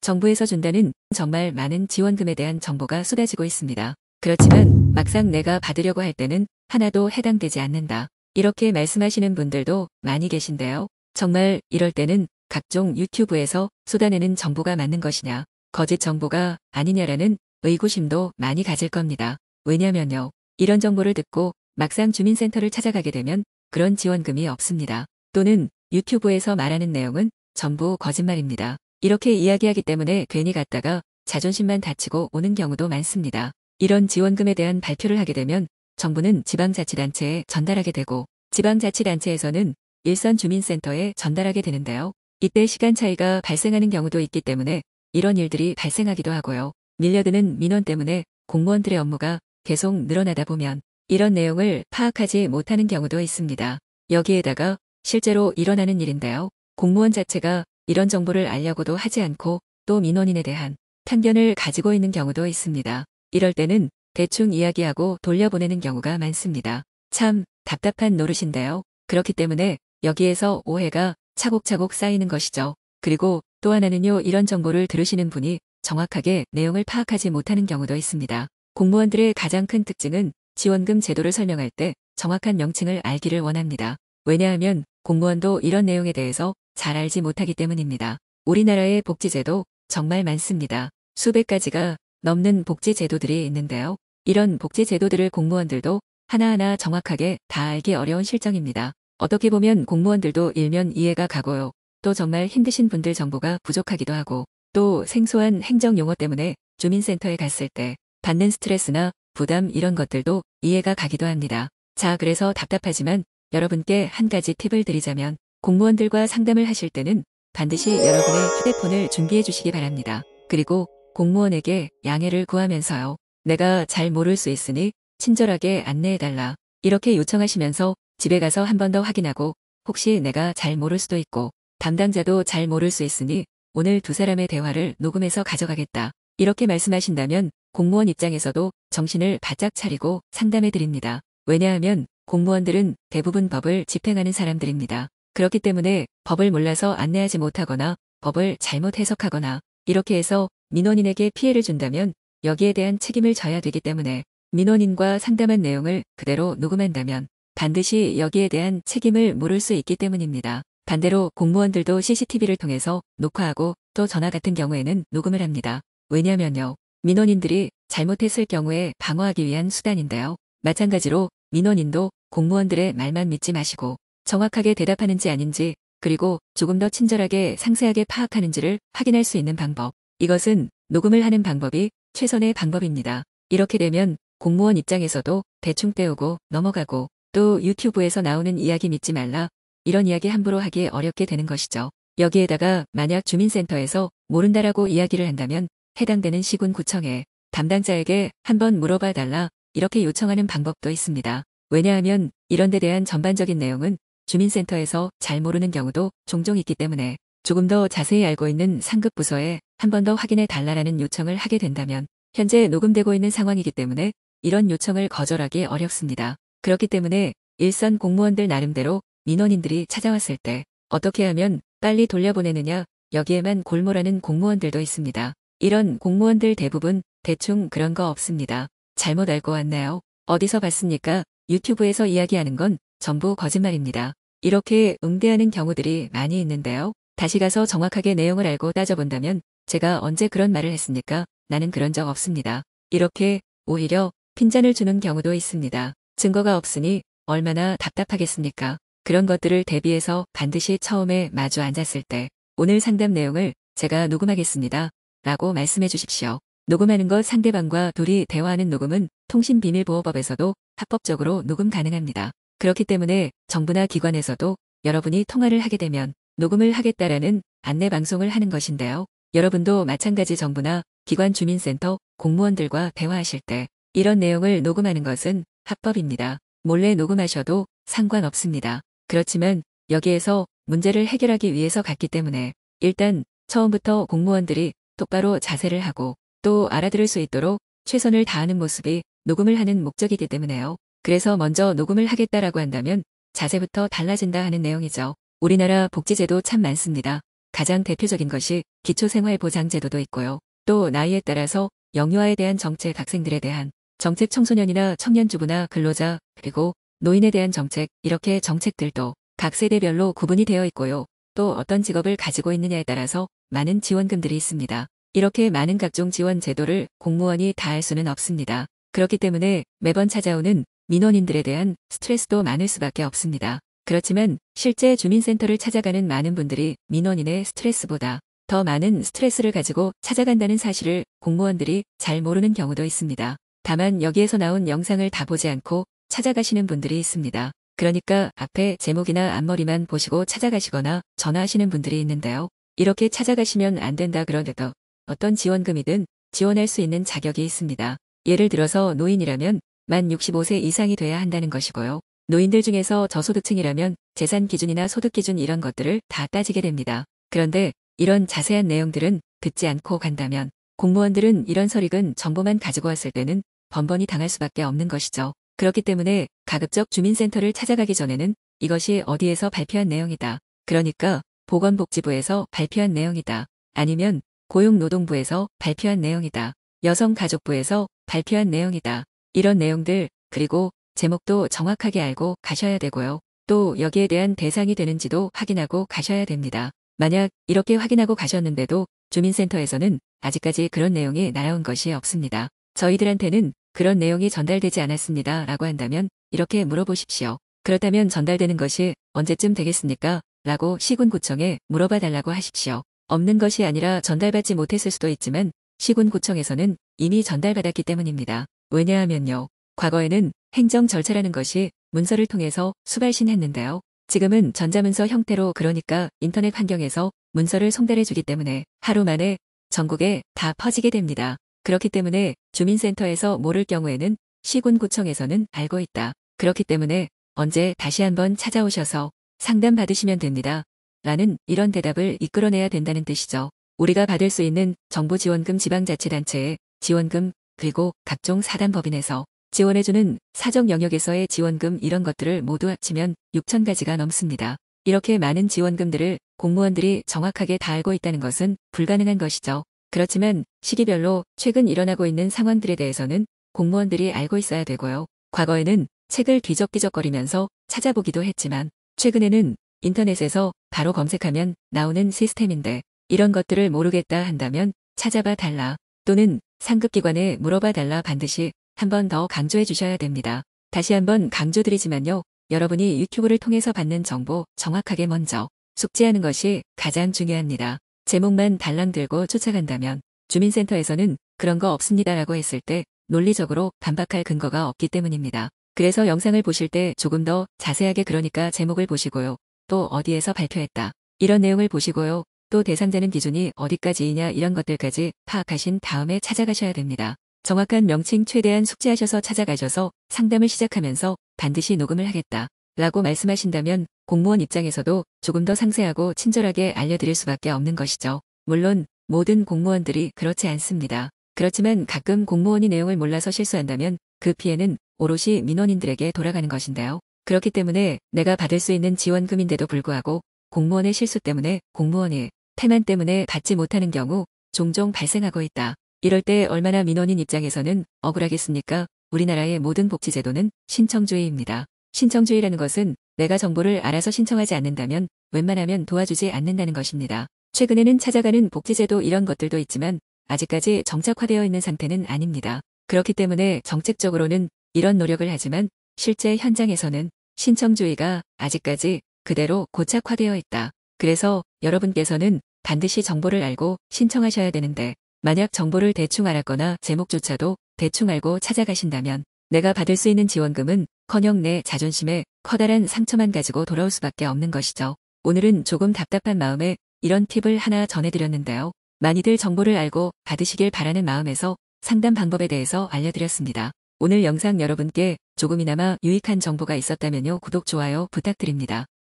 정부에서 준다는 정말 많은 지원금에 대한 정보가 쏟아지고 있습니다. 그렇지만 막상 내가 받으려고 할 때는 하나도 해당되지 않는다. 이렇게 말씀하시는 분들도 많이 계신데요. 정말 이럴 때는 각종 유튜브에서 쏟아내는 정보가 맞는 것이냐, 거짓 정보가 아니냐라는 의구심도 많이 가질 겁니다. 왜냐면요. 이런 정보를 듣고 막상 주민센터를 찾아가게 되면 그런 지원금이 없습니다. 또는 유튜브에서 말하는 내용은 전부 거짓말입니다. 이렇게 이야기하기 때문에 괜히 갔다가 자존심만 다치고 오는 경우도 많습니다. 이런 지원금에 대한 발표를 하게 되면 정부는 지방자치단체에 전달하게 되고 지방자치단체에서는 일선 주민센터에 전달하게 되는데요. 이때 시간 차이가 발생하는 경우도 있기 때문에 이런 일들이 발생하기도 하고요. 밀려드는 민원 때문에 공무원들의 업무가 계속 늘어나다 보면 이런 내용을 파악하지 못하는 경우도 있습니다. 여기에다가 실제로 일어나는 일인데요. 공무원 자체가 이런 정보를 알려고도 하지 않고 또 민원인에 대한 편견을 가지고 있는 경우도 있습니다. 이럴 때는 대충 이야기하고 돌려보내는 경우가 많습니다. 참 답답한 노릇인데요. 그렇기 때문에 여기에서 오해가 차곡차곡 쌓이는 것이죠. 그리고 또 하나는요. 이런 정보를 들으시는 분이 정확하게 내용을 파악하지 못하는 경우도 있습니다. 공무원들의 가장 큰 특징은 지원금 제도를 설명할 때 정확한 명칭을 알기를 원합니다. 왜냐하면 공무원도 이런 내용에 대해서 잘 알지 못하기 때문입니다. 우리나라의 복지제도 정말 많습니다. 수백 가지가 넘는 복지제도들이 있는데요. 이런 복지제도들을 공무원들도 하나하나 정확하게 다 알기 어려운 실정입니다. 어떻게 보면 공무원들도 일면 이해가 가고요. 또 정말 힘드신 분들 정보가 부족하기도 하고 또 생소한 행정용어 때문에 주민센터에 갔을 때 받는 스트레스나 부담 이런 것들도 이해가 가기도 합니다. 자, 그래서 답답하지만 여러분께 한 가지 팁을 드리자면 공무원들과 상담을 하실 때는 반드시 여러분의 휴대폰을 준비해 주시기 바랍니다. 그리고 공무원에게 양해를 구하면서요. 내가 잘 모를 수 있으니 친절하게 안내해달라. 이렇게 요청하시면서 집에 가서 한 번 더 확인하고 혹시 내가 잘 모를 수도 있고 담당자도 잘 모를 수 있으니 오늘 두 사람의 대화를 녹음해서 가져가겠다. 이렇게 말씀하신다면 공무원 입장에서도 정신을 바짝 차리고 상담해 드립니다. 왜냐하면 공무원들은 대부분 법을 집행하는 사람들입니다. 그렇기 때문에 법을 몰라서 안내하지 못하거나 법을 잘못 해석하거나 이렇게 해서 민원인에게 피해를 준다면 여기에 대한 책임을 져야 되기 때문에 민원인과 상담한 내용을 그대로 녹음한다면 반드시 여기에 대한 책임을 물을 수 있기 때문입니다. 반대로 공무원들도 CCTV를 통해서 녹화하고 또 전화 같은 경우에는 녹음을 합니다. 왜냐면요. 민원인들이 잘못했을 경우에 방어하기 위한 수단인데요. 마찬가지로 민원인도 공무원들의 말만 믿지 마시고 정확하게 대답하는지 아닌지 그리고 조금 더 친절하게 상세하게 파악하는지를 확인할 수 있는 방법. 이것은 녹음을 하는 방법이 최선의 방법입니다. 이렇게 되면 공무원 입장에서도 대충 때우고 넘어가고 또 유튜브에서 나오는 이야기 믿지 말라. 이런 이야기 함부로 하기 어렵게 되는 것이죠. 여기에다가 만약 주민센터에서 모른다라고 이야기를 한다면 해당되는 시군구청에 담당자에게 한번 물어봐 달라 이렇게 요청하는 방법도 있습니다. 왜냐하면 이런 데 대한 전반적인 내용은 주민센터에서 잘 모르는 경우도 종종 있기 때문에 조금 더 자세히 알고 있는 상급 부서에 한 번 더 확인해 달라라는 요청을 하게 된다면 현재 녹음되고 있는 상황이기 때문에 이런 요청을 거절하기 어렵습니다. 그렇기 때문에 일선 공무원들 나름대로 민원인들이 찾아왔을 때 어떻게 하면 빨리 돌려보내느냐 여기에만 골몰하는 공무원들도 있습니다. 이런 공무원들 대부분 대충 그런 거 없습니다. 잘못 알고 왔나요? 어디서 봤습니까? 유튜브에서 이야기하는 건 전부 거짓말입니다. 이렇게 응대하는 경우들이 많이 있는데요. 다시 가서 정확하게 내용을 알고 따져본다면 제가 언제 그런 말을 했습니까? 나는 그런 적 없습니다. 이렇게 오히려 핀잔을 주는 경우도 있습니다. 증거가 없으니 얼마나 답답하겠습니까? 그런 것들을 대비해서 반드시 처음에 마주 앉았을 때 오늘 상담 내용을 제가 녹음하겠습니다. 라고 말씀해 주십시오. 녹음하는 것 상대방과 둘이 대화하는 녹음은 통신비밀보호법에서도 합법적으로 녹음 가능합니다. 그렇기 때문에 정부나 기관에서도 여러분이 통화를 하게 되면 녹음을 하겠다라는 안내방송을 하는 것인데요. 여러분도 마찬가지 정부나 기관 주민센터 공무원들과 대화하실 때 이런 내용을 녹음하는 것은 합법입니다. 몰래 녹음하셔도 상관없습니다. 그렇지만 여기에서 문제를 해결하기 위해서 갔기 때문에 일단 처음부터 공무원들이 똑바로 자세를 하고 또 알아들을 수 있도록 최선을 다하는 모습이 녹음을 하는 목적이기 때문에요. 그래서 먼저 녹음을 하겠다라고 한다면 자세부터 달라진다 하는 내용이죠. 우리나라 복지제도 참 많습니다. 가장 대표적인 것이 기초생활보장제도도 있고요. 또 나이에 따라서 영유아에 대한 정책, 학생들에 대한 정책, 청소년이나 청년주부나 근로자, 그리고 노인에 대한 정책, 이렇게 정책들도 각 세대별로 구분이 되어 있고요. 또 어떤 직업을 가지고 있느냐에 따라서 많은 지원금들이 있습니다. 이렇게 많은 각종 지원 제도를 공무원이 다 할 수는 없습니다. 그렇기 때문에 매번 찾아오는 민원인들에 대한 스트레스도 많을 수밖에 없습니다. 그렇지만 실제 주민센터를 찾아가는 많은 분들이 민원인의 스트레스보다 더 많은 스트레스를 가지고 찾아간다는 사실을 공무원들이 잘 모르는 경우도 있습니다. 다만 여기에서 나온 영상을 다 보지 않고 찾아가시는 분들이 있습니다. 그러니까 앞에 제목이나 앞머리만 보시고 찾아가시거나 전화하시는 분들이 있는데요. 이렇게 찾아가시면 안 된다 그러더라도 어떤 지원금이든 지원할 수 있는 자격이 있습니다. 예를 들어서 노인이라면 만 65세 이상이 돼야 한다는 것이고요. 노인들 중에서 저소득층이라면 재산 기준이나 소득 기준 이런 것들을 다 따지게 됩니다. 그런데 이런 자세한 내용들은 듣지 않고 간다면 공무원들은 이런 설익은 정보만 가지고 왔을 때는 번번이 당할 수밖에 없는 것이죠. 그렇기 때문에 가급적 주민센터를 찾아가기 전에는 이것이 어디에서 발표한 내용이다. 그러니까 보건복지부에서 발표한 내용이다. 아니면 고용노동부에서 발표한 내용이다. 여성가족부에서 발표한 내용이다. 이런 내용들, 그리고 제목도 정확하게 알고 가셔야 되고요. 또 여기에 대한 대상이 되는지도 확인하고 가셔야 됩니다. 만약 이렇게 확인하고 가셨는데도 주민센터에서는 아직까지 그런 내용이 날아온 것이 없습니다. 저희들한테는 그런 내용이 전달되지 않았습니다. 라고 한다면 이렇게 물어보십시오. 그렇다면 전달되는 것이 언제쯤 되겠습니까? 라고 시군구청에 물어봐 달라고 하십시오. 없는 것이 아니라 전달받지 못했을 수도 있지만 시군구청에서는 이미 전달받았기 때문입니다. 왜냐하면요. 과거에는 행정 절차라는 것이 문서를 통해서 수발신했는데요. 지금은 전자문서 형태로, 그러니까 인터넷 환경에서 문서를 송달해 주기 때문에 하루 만에 전국에 다 퍼지게 됩니다. 그렇기 때문에 주민센터에서 모를 경우에는 시군구청에서는 알고 있다. 그렇기 때문에 언제 다시 한번 찾아오셔서 상담 받으시면 됩니다. 라는 이런 대답을 이끌어내야 된다는 뜻이죠. 우리가 받을 수 있는 정부지원금, 지방자치단체의 지원금, 그리고 각종 사단법인에서 지원해주는 사정 영역에서의 지원금, 이런 것들을 모두 합치면 6,000가지가 넘습니다. 이렇게 많은 지원금들을 공무원들이 정확하게 다 알고 있다는 것은 불가능한 것이죠. 그렇지만 시기별로 최근 일어나고 있는 상황들에 대해서는 공무원들이 알고 있어야 되고요. 과거에는 책을 뒤적뒤적거리면서 찾아보기도 했지만 최근에는 인터넷에서 바로 검색하면 나오는 시스템인데 이런 것들을 모르겠다 한다면 찾아봐 달라, 또는 상급기관에 물어봐 달라 반드시 한 번 더 강조해 주셔야 됩니다. 다시 한번 강조드리지만요. 여러분이 유튜브를 통해서 받는 정보 정확하게 먼저 숙지하는 것이 가장 중요합니다. 제목만 달랑 들고 쫓아간다면 주민센터에서는 그런 거 없습니다라고 했을 때 논리적으로 반박할 근거가 없기 때문입니다. 그래서 영상을 보실 때 조금 더 자세하게, 그러니까 제목을 보시고요. 또 어디에서 발표했다, 이런 내용을 보시고요. 또 대상자는 기준이 어디까지이냐, 이런 것들까지 파악하신 다음에 찾아가셔야 됩니다. 정확한 명칭 최대한 숙지하셔서 찾아가셔서 상담을 시작하면서 반드시 녹음을 하겠다 라고 말씀하신다면 공무원 입장에서도 조금 더 상세하고 친절하게 알려드릴 수밖에 없는 것이죠. 물론 모든 공무원들이 그렇지 않습니다. 그렇지만 가끔 공무원이 내용을 몰라서 실수한다면 그 피해는 오롯이 민원인들에게 돌아가는 것인데요. 그렇기 때문에 내가 받을 수 있는 지원금인데도 불구하고 공무원의 실수 때문에, 공무원이 태만 때문에 받지 못하는 경우 종종 발생하고 있다. 이럴 때 얼마나 민원인 입장에서는 억울하겠습니까? 우리나라의 모든 복지제도는 신청주의입니다. 신청주의라는 것은 내가 정보를 알아서 신청하지 않는다면 웬만하면 도와주지 않는다는 것입니다. 최근에는 찾아가는 복지제도 이런 것들도 있지만 아직까지 정착화되어 있는 상태는 아닙니다. 그렇기 때문에 정책적으로는 이런 노력을 하지만 실제 현장에서는 신청주의가 아직까지 그대로 고착화되어 있다. 그래서 여러분께서는 반드시 정보를 알고 신청하셔야 되는데 만약 정보를 대충 알았거나 제목조차도 대충 알고 찾아가신다면 내가 받을 수 있는 지원금은 커녕 내 자존심에 커다란 상처만 가지고 돌아올 수밖에 없는 것이죠. 오늘은 조금 답답한 마음에 이런 팁을 하나 전해드렸는데요. 많이들 정보를 알고 받으시길 바라는 마음에서 상담 방법에 대해서 알려드렸습니다. 오늘 영상 여러분께 조금이나마 유익한 정보가 있었다면요, 구독, 좋아요 부탁드립니다.